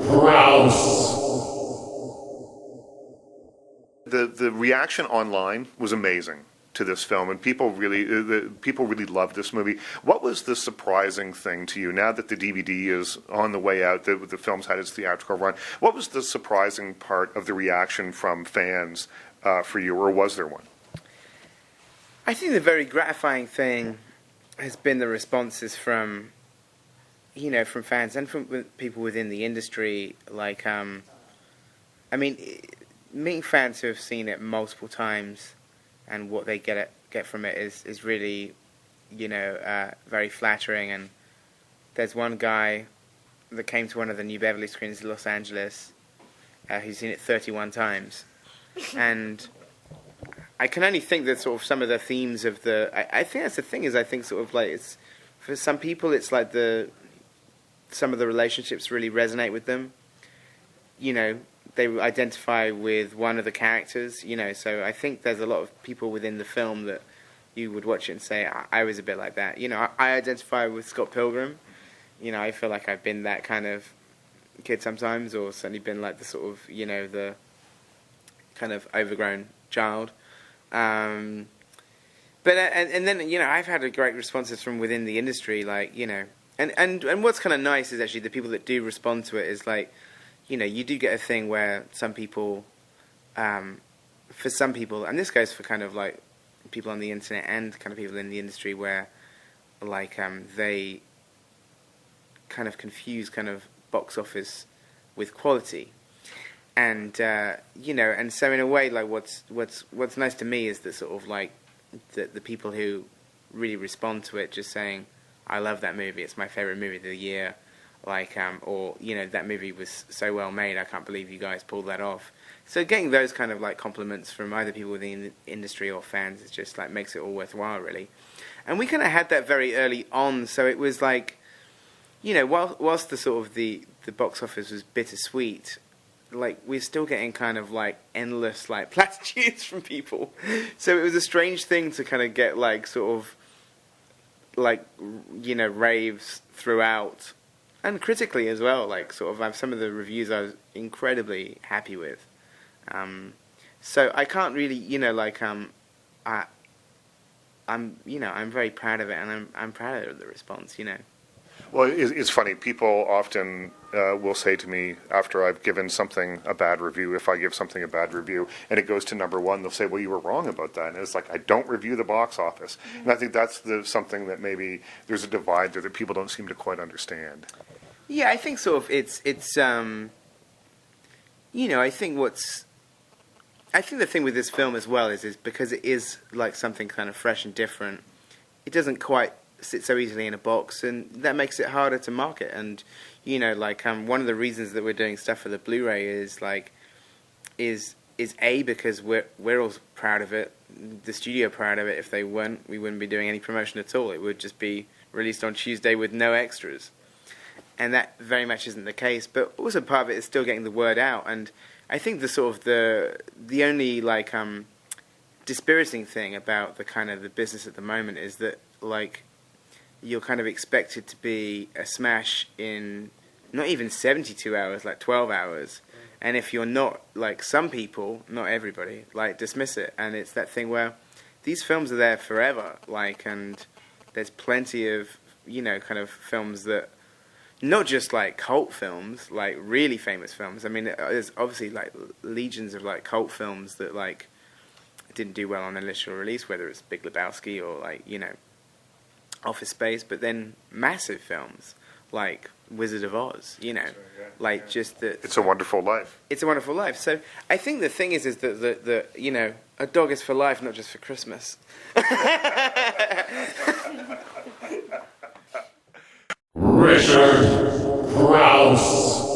Crouse. The reaction online was amazing to this film, and people really loved this movie. What was the surprising thing to you now that the DVD is on the way out? The film's had its theatrical run. What was the surprising part of the reaction from fans for you, or was there one? I think the very gratifying thing has been the responses from, from fans and from people within the industry. Like, meeting fans who have seen it multiple times and what they get from it is really, very flattering. And there's one guy that came to one of the New Beverly screenings in Los Angeles who's seen it 31 times. And I can only think that sort of some of the themes of I think that's the thing is I think sort of like it's, for some people it's like some of the relationships really resonate with them. They identify with one of the characters, so I think there's a lot of people within the film that you would watch it and say, I was a bit like that. I identify with Scott Pilgrim. I feel like I've been that kind of kid sometimes, or certainly been like the sort of, the kind of overgrown child. But and then, I've had great responses from within the industry, like, and what's kind of nice is actually the people that do respond to it is like, you do get a thing where some people, for some people, and this goes for kind of like people on the internet and kind of people in the industry where, like, they kind of confuse kind of box office with quality. And, and so in a way, like, what's nice to me is that sort of like the people who really respond to it just saying, I love that movie, it's my favorite movie of the year. Like, or, that movie was so well made, I can't believe you guys pulled that off. So getting those kind of, like, compliments from either people within the industry or fans is just, like, makes it all worthwhile, really. And we kind of had that very early on, so it was like, whilst the sort of the box office was bittersweet, like, we're still getting kind of, like, endless, like, platitudes from people. So it was a strange thing to kind of get, like, sort of, like, raves throughout. And critically as well, like, sort of, some of the reviews I was incredibly happy with. So I can't really, I'm very proud of it, and I'm proud of the response, Well, it's funny. People often will say to me after I've given something a bad review, if I give something a bad review, and it goes to number one, they'll say, well, you were wrong about that. And it's like, I don't review the box office. And I think that's something that maybe there's a divide there that people don't seem to quite understand. Yeah, I think sort of I think the thing with this film as well is because it is like something kind of fresh and different, it doesn't quite sit so easily in a box, and that makes it harder to market. And, one of the reasons that we're doing stuff for the Blu-ray is because we're all proud of it, the studio proud of it. If they weren't, we wouldn't be doing any promotion at all. It would just be released on Tuesday with no extras. And that very much isn't the case, but also part of it is still getting the word out. And I think the only like dispiriting thing about the kind of the business at the moment is that like you're kind of expected to be a smash in not even 72 hours, like 12 hours. And if you're not, like some people, not everybody, like dismiss it. And it's that thing where these films are there forever, like, and there's plenty of kind of films that. Not just, like, cult films, like, really famous films. I mean, there's obviously, like, legions of, like, cult films that, like, didn't do well on initial release, whether it's Big Lebowski or, like, Office Space, but then massive films, like Wizard of Oz, like, just the... It's a Wonderful Life. It's a Wonderful Life. So, I think the thing is that, a dog is for life, not just for Christmas. Crouse.